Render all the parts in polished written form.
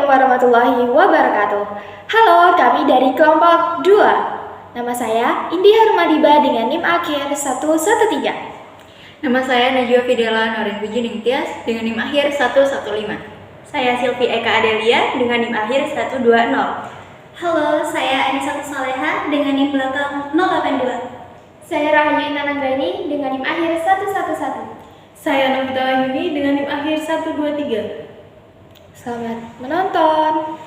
warahmatullahi wabarakatuh. Halo, kami dari kelompok 2. Nama saya Indi Harumadiba dengan NIM akhir 113. Nama saya Najwa Fidela Norin Puji Tias dengan NIM akhir 115. Saya Silvi Eka Adelia dengan NIM akhir 120. Halo, saya Anissa Saleha dengan NIM belakang 082. Saya Rahayu Inanagrani dengan NIM akhir 111. Saya Novita Wahyuni dengan NIM akhir 123. Selamat menonton.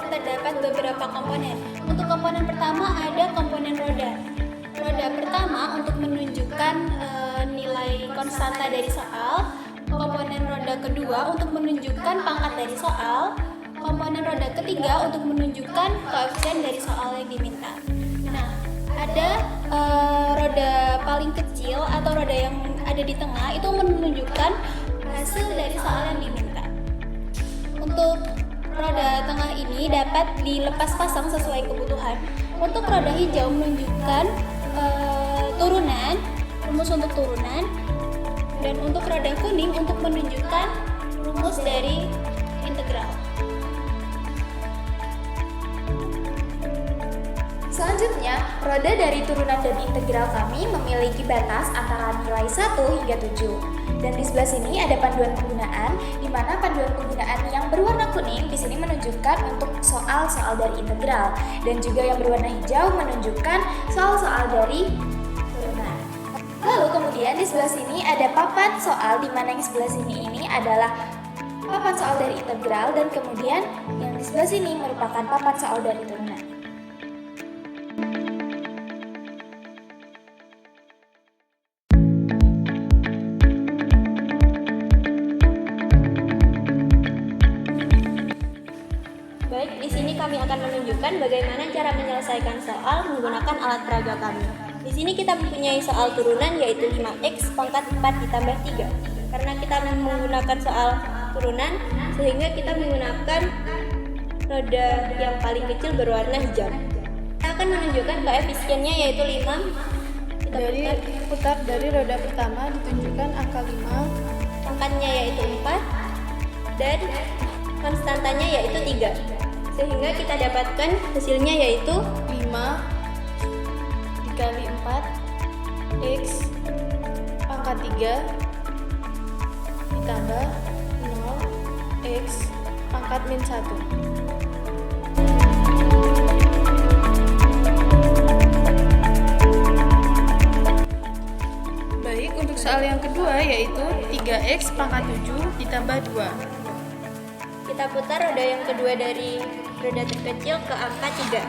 Terdapat beberapa komponen. Untuk komponen pertama ada komponen roda. Roda pertama untuk menunjukkan nilai konstanta dari soal. Komponen roda kedua untuk menunjukkan pangkat dari soal. Komponen roda ketiga untuk menunjukkan koefisien dari soal yang diminta. Nah, ada roda paling kecil atau roda yang ada di tengah itu menunjukkan hasil dari soal yang diminta. Untuk roda tengah ini dapat dilepas pasang sesuai kebutuhan. Untuk roda hijau menunjukkan turunan, rumus untuk turunan, dan untuk roda kuning untuk menunjukkan rumus dari integral. Selanjutnya, roda dari turunan dan integral kami memiliki batas antara nilai 1 hingga 7. Dan di sebelah sini ada panduan penggunaan, di mana panduan penggunaan yang berwarna kuning di sini menunjukkan untuk soal-soal dari integral, dan juga yang berwarna hijau menunjukkan soal-soal dari turunan. Lalu kemudian di sebelah sini ada papan soal, di mana yang sebelah sini ini adalah papan soal dari integral, dan kemudian yang di sebelah sini merupakan papan soal dari turunan. Baik, di sini kami akan menunjukkan bagaimana cara menyelesaikan soal menggunakan alat peraga kami. Di sini kita mempunyai soal turunan yaitu 5x pangkat 4 ditambah 3. Karena kita menggunakan soal turunan, sehingga kita menggunakan roda yang paling kecil berwarna hijau. Kita akan menunjukkan koefisiennya yaitu 5. Putar dari roda pertama ditunjukkan angka 5. Pangkatnya yaitu 4 dan konstantanya yaitu 3. Sehingga kita dapatkan hasilnya yaitu 5 dikali 4 X pangkat 3 ditambah 0 X pangkat min 1. Baik, untuk soal yang kedua yaitu 3X pangkat 7 ditambah 2. kita putar roda yang kedua dari roda terkecil ke angka 3.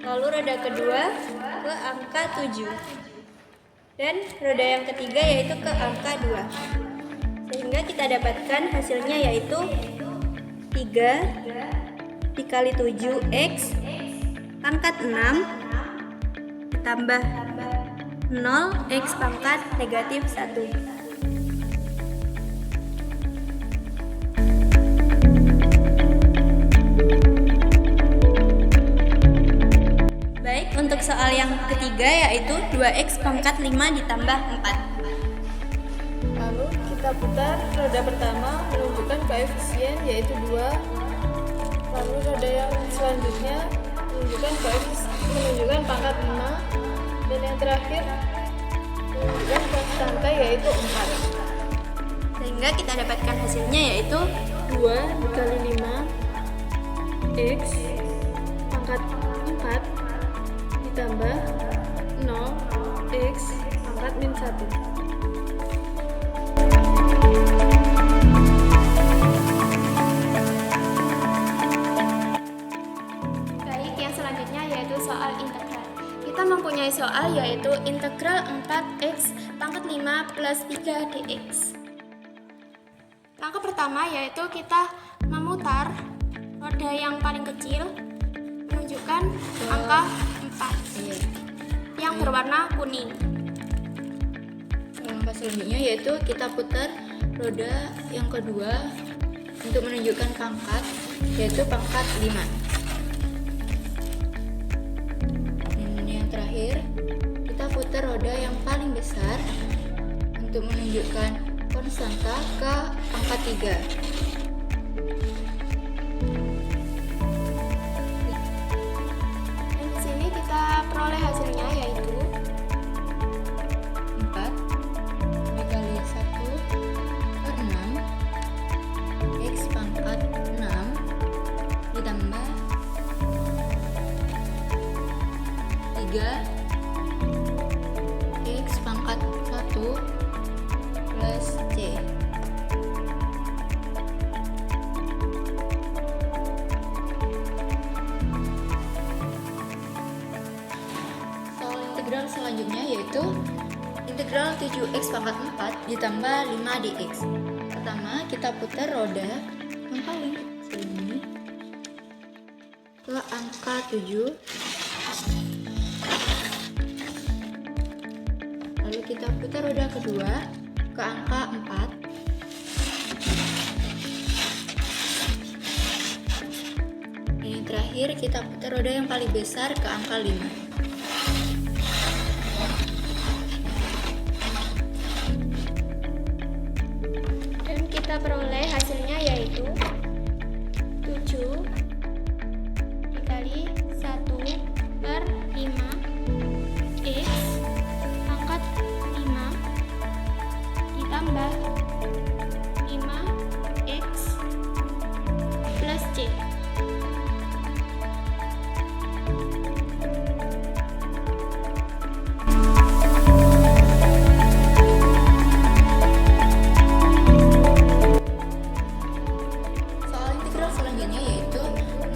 Lalu roda kedua ke angka 7. Dan roda yang ketiga yaitu ke angka 2. Sehingga kita dapatkan hasilnya yaitu 3 dikali 7x pangkat 6 ditambah 0x pangkat negatif 1. Baik, untuk soal yang ketiga yaitu 2x pangkat 5 ditambah 4. Lalu kita putar roda pertama menunjukkan koefisien yaitu 2. Lalu roda yang selanjutnya menunjukkan pangkat 5, dan yang terakhir dengan konstanta yaitu 4. Sehingga kita dapatkan hasilnya yaitu 2 dikali 5 X pangkat 4 ditambah 0 X pangkat min 1. Baik, yang selanjutnya yaitu soal integral. Kita mempunyai soal yaitu integral 4x pangkat 5 plus 3 dx. Langkah pertama yaitu kita memutar roda yang paling kecil menunjukkan angka 4 yang berwarna kuning. Langkah selanjutnya yaitu kita putar roda yang kedua untuk menunjukkan pangkat, yaitu pangkat 5. Dan yang terakhir, kita putar roda yang paling besar untuk menunjukkan konstanta ke angka 3. Dan di sini kita peroleh hasilnya yaitu 4 dikali 1 per 6 X pangkat 6 ditambah 3 X pangkat 1 plus C. Soal integral selanjutnya yaitu integral 7x pangkat 4 ditambah 5 dx. Pertama, kita putar roda yang paling kecil ini ke angka 7. Lalu kita putar roda kedua ke angka 4. Dan yang terakhir, kita putar roda yang paling besar ke angka 5. dan kita peroleh hasilnya yaitu 7 dikali 1 per 5 X pangkat 5 ditambah 5 X plus C. Soal integral selanjutnya yaitu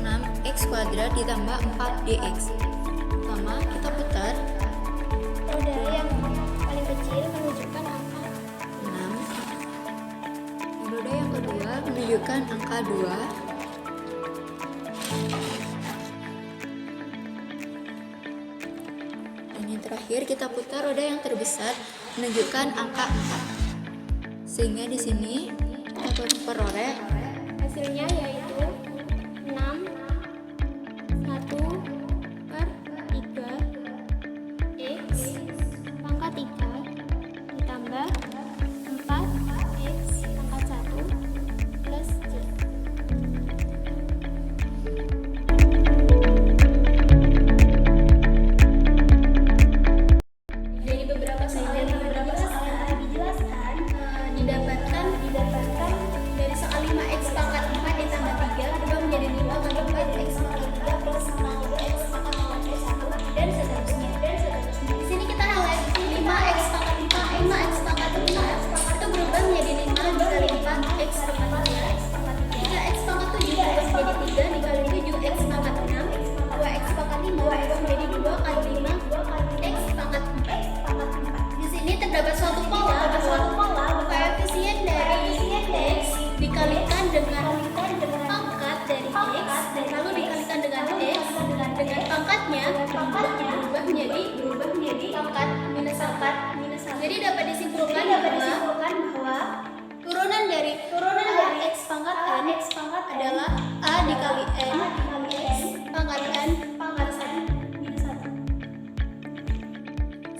6x kuadrat ditambah 4 dx. Pertama, kita putar Roda yang paling kecil menunjukkan angka 6. Roda yang kedua menunjukkan angka 2. Dan yang terakhir kita putar roda yang terbesar menunjukkan angka 4. Sehingga di sini kita peroleh hasilnya yaitu 6 1 per 3 X pangkat 3 ditambah 4 X pangkat 1 plus C. Dari beberapa soal yang dijelaskan, didapatkan dari soal 5x pangkat 4 ditambah 3 berubah menjadi 5 kali 4x pangkat 3 plus 0x pangkat 1 dan seterusnya. Di sini kita highlight 5x pangkat 4, 5x pangkat 5 itu berubah menjadi 5 dikali 4x pangkat 3, 3x pangkat 7 berubah menjadi 3 dikali 7x pangkat 6, 2x pangkat 5 berubah menjadi 2 kali 5 x pangkat 4. Di sini terdapat suatu pola bahwa koefisien dari x dikalikan dengan pangkat dari x lalu dikalikan dengan x dengan pangkatnya berubah menjadi pangkat minus 1. Jadi dapat disimpulkan bahwa turunan dari x pangkat n adalah a dikali n x pangkat n pangkat 1 minus 1.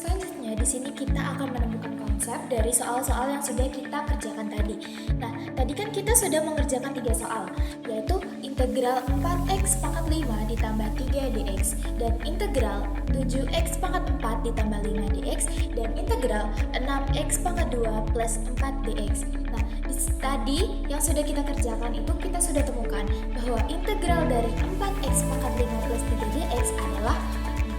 Selanjutnya di sini kita akan menemukan konsep dari soal-soal yang sudah kita kerjakan tadi. Nah, tadi kan kita sudah mengerjakan 3 soal, yaitu integral 4x pangkat 5 ditambah 3 dx dan integral 7x pangkat 4 ditambah 5 dx dan dan integral 6x pangkat 2 plus 4 dx. Nah, tadi yang sudah kita kerjakan itu kita sudah temukan bahwa integral dari 4x pangkat 5 plus 3 dx adalah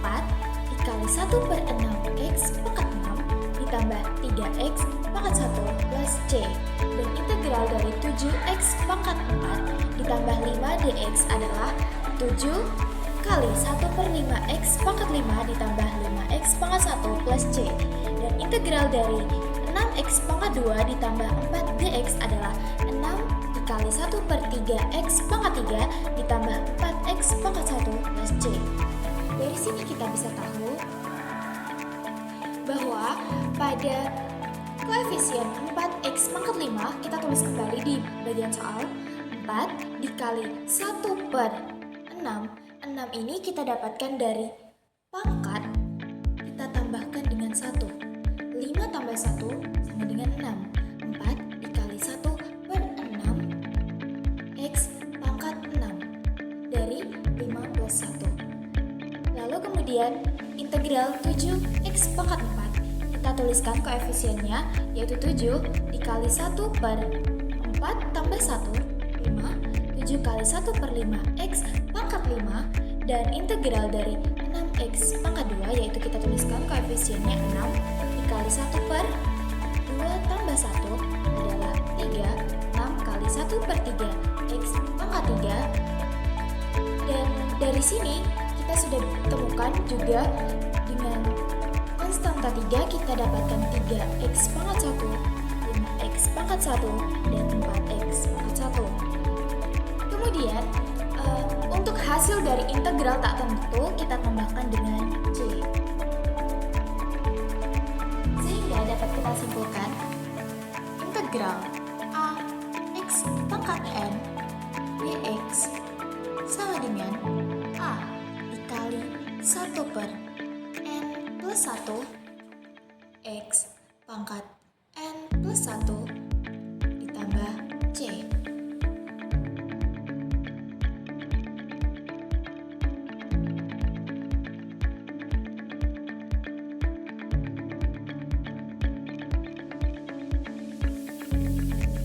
4 dikali 1 per 6x pangkat 6 ditambah 3x pangkat 1 plus c. Dan integral dari 7x pangkat 4 ditambah 5 dx adalah 7 kali 1 per 5x pangkat 5 ditambah 5x pangkat 1 plus c. Dan integral dari 6x pangkat 2 ditambah 4 dx adalah 6 dikali 1 per 3x pangkat 3 ditambah 4x pangkat 1 plus c. Dari sini kita bisa tahu bahwa pada koefisien 4x pangkat 5 kita tulis kembali di bagian soal 4 dikali 1 per 6. 6 ini kita dapatkan dari pangkat kita tambahkan dengan 1. 5 tambah 1 sama dengan 6. 4 dikali 1 per 6 x pangkat 6 dari 5 plus 1. Lalu kemudian integral 7x pangkat 4 kita tuliskan koefisiennya yaitu 7 dikali 1 per 4 tambah 1 5. 7 kali 1 per 5 x pangkat 5 dan integral dari 6x pangkat 2 yaitu kita tuliskan koefisiennya 6 dikali 1 per 2 tambah 1 adalah 3. 6 kali 1 per 3 x pangkat 3. Dan dari sini kita sudah temukan juga dengan konstanta 3 kita dapatkan 3x pangkat 1 5x pangkat 1 dan 4x pangkat 1. Kemudian untuk hasil dari integral tak tentu kita tambahkan dengan c. Sehingga dapat kita simpulkan integral a x pangkat n dx sama dengan a dikali 1 per n plus 1 x pangkat n plus 1